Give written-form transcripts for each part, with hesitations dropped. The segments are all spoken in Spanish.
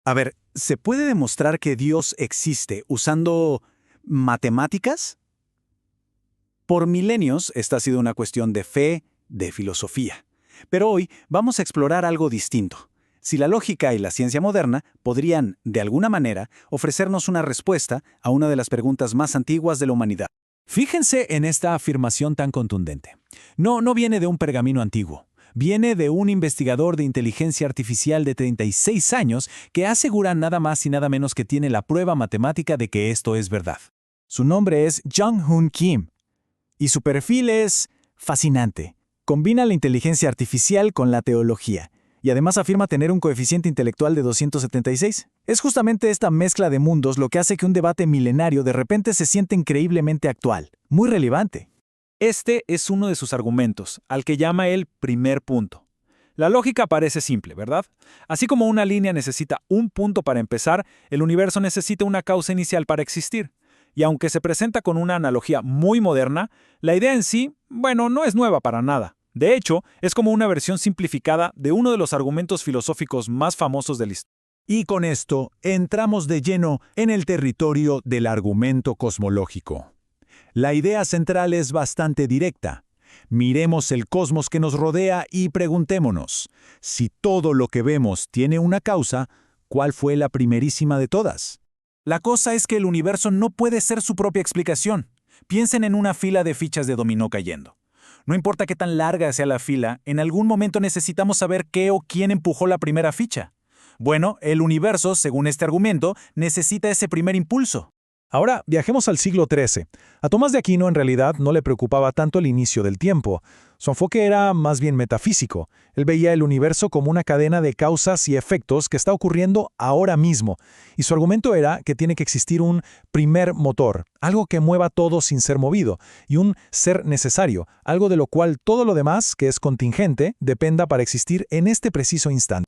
A ver, ¿se puede demostrar que Dios existe usando matemáticas? Por milenios, esta ha sido una cuestión de fe, de filosofía. Pero hoy vamos a explorar algo distinto. Si la lógica y la ciencia moderna podrían, de alguna manera, ofrecernos una respuesta a una de las preguntas más antiguas de la humanidad. Fíjense en esta afirmación tan contundente. No viene de un pergamino antiguo. Viene de un investigador de inteligencia artificial de 36 años que asegura nada más y nada menos que tiene la prueba matemática de que esto es verdad. Su nombre es Jung-Hoon Kim. Y su perfil es fascinante. Combina la inteligencia artificial con la teología. Y además afirma tener un coeficiente intelectual de 276. Es justamente esta mezcla de mundos lo que hace que un debate milenario de repente se siente increíblemente actual, muy relevante. Este es uno de sus argumentos, al que llama el primer punto. La lógica parece simple, ¿verdad? Así como una línea necesita un punto para empezar, el universo necesita una causa inicial para existir. Y aunque se presenta con una analogía muy moderna, la idea en sí, no es nueva para nada. De hecho, es como una versión simplificada de uno de los argumentos filosóficos más famosos de la historia. Y con esto entramos de lleno en el territorio del argumento cosmológico. La idea central es bastante directa. Miremos el cosmos que nos rodea y preguntémonos, si todo lo que vemos tiene una causa, ¿cuál fue la primerísima de todas? La cosa es que el universo no puede ser su propia explicación. Piensen en una fila de fichas de dominó cayendo. No importa qué tan larga sea la fila, en algún momento necesitamos saber qué o quién empujó la primera ficha. Bueno, el universo, según este argumento, necesita ese primer impulso. Ahora, viajemos al siglo XIII. A Tomás de Aquino en realidad no le preocupaba tanto el inicio del tiempo. Su enfoque era más bien metafísico. Él veía el universo como una cadena de causas y efectos que está ocurriendo ahora mismo. Y su argumento era que tiene que existir un primer motor, algo que mueva todo sin ser movido, y un ser necesario, algo de lo cual todo lo demás, que es contingente, dependa para existir en este preciso instante.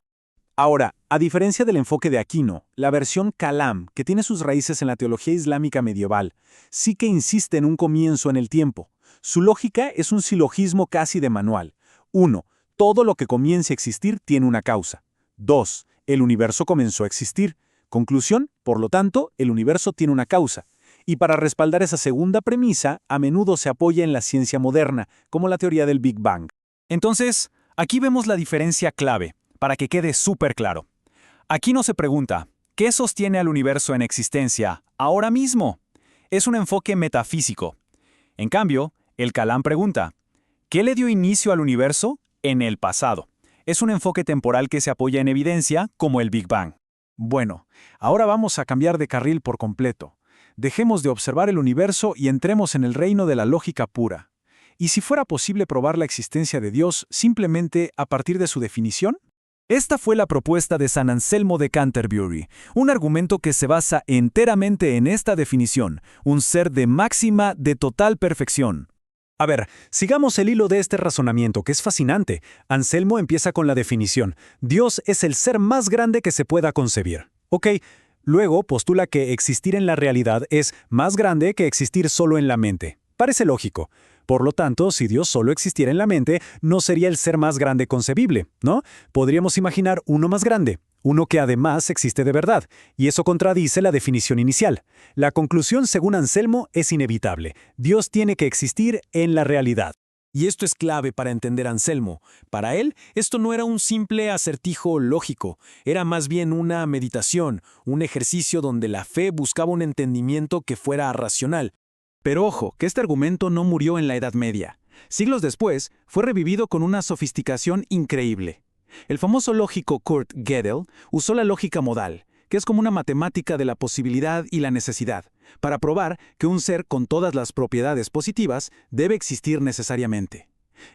Ahora, a diferencia del enfoque de Aquino, la versión Kalam, que tiene sus raíces en la teología islámica medieval, sí que insiste en un comienzo en el tiempo. Su lógica es un silogismo casi de manual. 1. Todo lo que comience a existir tiene una causa. 2. El universo comenzó a existir. Conclusión, por lo tanto, el universo tiene una causa. Y para respaldar esa segunda premisa, a menudo se apoya en la ciencia moderna, como la teoría del Big Bang. Entonces, aquí vemos la diferencia clave, para que quede súper claro. Aquí no se pregunta, ¿qué sostiene al universo en existencia ahora mismo? Es un enfoque metafísico. En cambio, el Kalam pregunta, ¿qué le dio inicio al universo en el pasado? Es un enfoque temporal que se apoya en evidencia, como el Big Bang. Bueno, ahora vamos a cambiar de carril por completo. Dejemos de observar el universo y entremos en el reino de la lógica pura. ¿Y si fuera posible probar la existencia de Dios simplemente a partir de su definición? Esta fue la propuesta de San Anselmo de Canterbury, un argumento que se basa enteramente en esta definición, un ser de máxima, de total perfección. A ver, sigamos el hilo de este razonamiento, que es fascinante. Anselmo empieza con la definición. Dios es el ser más grande que se pueda concebir. Ok, luego postula que existir en la realidad es más grande que existir solo en la mente. Parece lógico. Por lo tanto, si Dios solo existiera en la mente, no sería el ser más grande concebible, ¿no? Podríamos imaginar uno más grande, uno que además existe de verdad, y eso contradice la definición inicial. La conclusión, según Anselmo, es inevitable. Dios tiene que existir en la realidad. Y esto es clave para entender a Anselmo. Para él, esto no era un simple acertijo lógico, era más bien una meditación, un ejercicio donde la fe buscaba un entendimiento que fuera racional. Pero ojo, que este argumento no murió en la Edad Media. Siglos después, fue revivido con una sofisticación increíble. El famoso lógico Kurt Gödel usó la lógica modal, que es como una matemática de la posibilidad y la necesidad, para probar que un ser con todas las propiedades positivas debe existir necesariamente.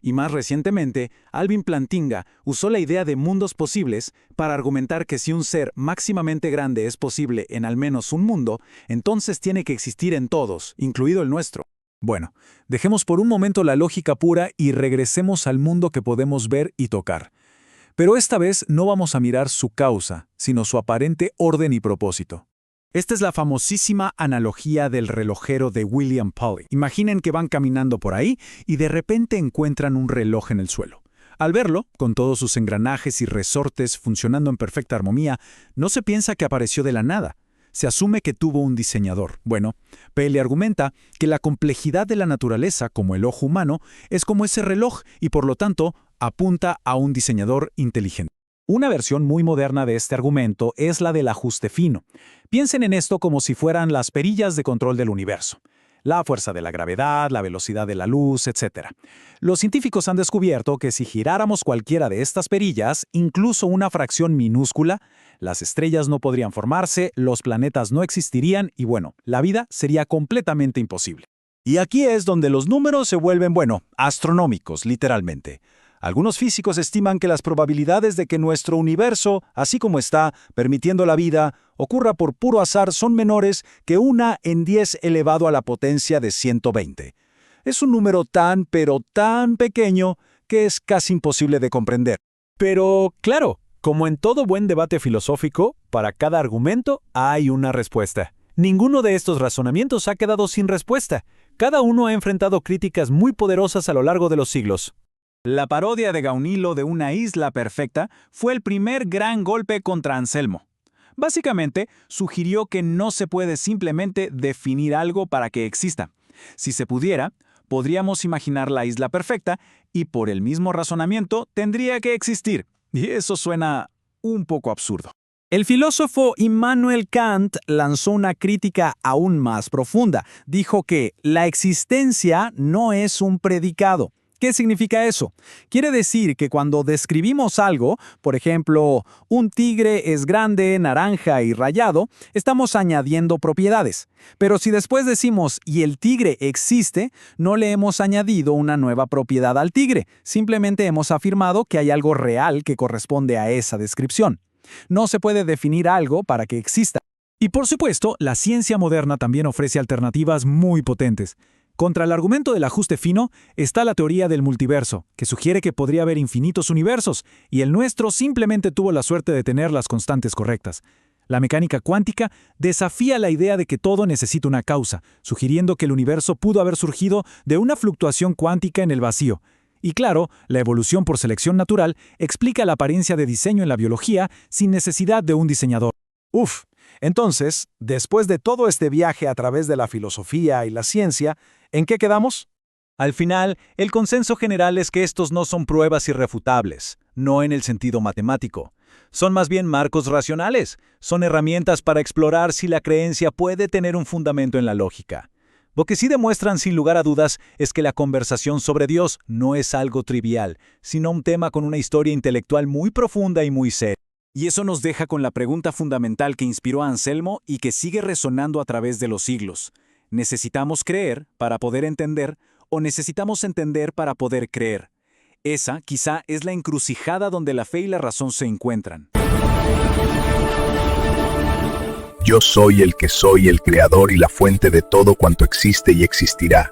Y más recientemente, Alvin Plantinga usó la idea de mundos posibles para argumentar que si un ser máximamente grande es posible en al menos un mundo, entonces tiene que existir en todos, incluido el nuestro. Bueno, dejemos por un momento la lógica pura y regresemos al mundo que podemos ver y tocar. Pero esta vez no vamos a mirar su causa, sino su aparente orden y propósito. Esta es la famosísima analogía del relojero de William Pauly. Imaginen que van caminando por ahí y de repente encuentran un reloj en el suelo. Al verlo, con todos sus engranajes y resortes funcionando en perfecta armonía, no se piensa que apareció de la nada. Se asume que tuvo un diseñador. Bueno, Paley argumenta que la complejidad de la naturaleza, como el ojo humano, es como ese reloj y por lo tanto apunta a un diseñador inteligente. Una versión muy moderna de este argumento es la del ajuste fino. Piensen en esto como si fueran las perillas de control del universo. La fuerza de la gravedad, la velocidad de la luz, etc. Los científicos han descubierto que si giráramos cualquiera de estas perillas, incluso una fracción minúscula, las estrellas no podrían formarse, los planetas no existirían y bueno, la vida sería completamente imposible. Y aquí es donde los números se vuelven, astronómicos, literalmente. Algunos físicos estiman que las probabilidades de que nuestro universo, así como está, permitiendo la vida, ocurra por puro azar son menores que 1 en 10 elevado a la potencia de 120. Es un número tan, pero tan pequeño que es casi imposible de comprender. Pero, claro, como en todo buen debate filosófico, para cada argumento hay una respuesta. Ninguno de estos razonamientos ha quedado sin respuesta. Cada uno ha enfrentado críticas muy poderosas a lo largo de los siglos. La parodia de Gaunilo de una isla perfecta fue el primer gran golpe contra Anselmo. Básicamente, sugirió que no se puede simplemente definir algo para que exista. Si se pudiera, podríamos imaginar la isla perfecta y por el mismo razonamiento tendría que existir. Y eso suena un poco absurdo. El filósofo Immanuel Kant lanzó una crítica aún más profunda. Dijo que la existencia no es un predicado. ¿Qué significa eso? Quiere decir que cuando describimos algo, por ejemplo, un tigre es grande, naranja y rayado, estamos añadiendo propiedades. Pero si después decimos «y el tigre existe», no le hemos añadido una nueva propiedad al tigre, simplemente hemos afirmado que hay algo real que corresponde a esa descripción. No se puede definir algo para que exista. Y por supuesto, la ciencia moderna también ofrece alternativas muy potentes. Contra el argumento del ajuste fino está la teoría del multiverso, que sugiere que podría haber infinitos universos, y el nuestro simplemente tuvo la suerte de tener las constantes correctas. La mecánica cuántica desafía la idea de que todo necesita una causa, sugiriendo que el universo pudo haber surgido de una fluctuación cuántica en el vacío. Y claro, la evolución por selección natural explica la apariencia de diseño en la biología sin necesidad de un diseñador. Entonces, después de todo este viaje a través de la filosofía y la ciencia, ¿en qué quedamos? Al final, el consenso general es que estos no son pruebas irrefutables, no en el sentido matemático. Son más bien marcos racionales, son herramientas para explorar si la creencia puede tener un fundamento en la lógica. Lo que sí demuestran sin lugar a dudas es que la conversación sobre Dios no es algo trivial, sino un tema con una historia intelectual muy profunda y muy seria. Y eso nos deja con la pregunta fundamental que inspiró a Anselmo y que sigue resonando a través de los siglos. ¿Necesitamos creer para poder entender o necesitamos entender para poder creer? Esa, quizá, es la encrucijada donde la fe y la razón se encuentran. Yo soy el que soy, el creador y la fuente de todo cuanto existe y existirá.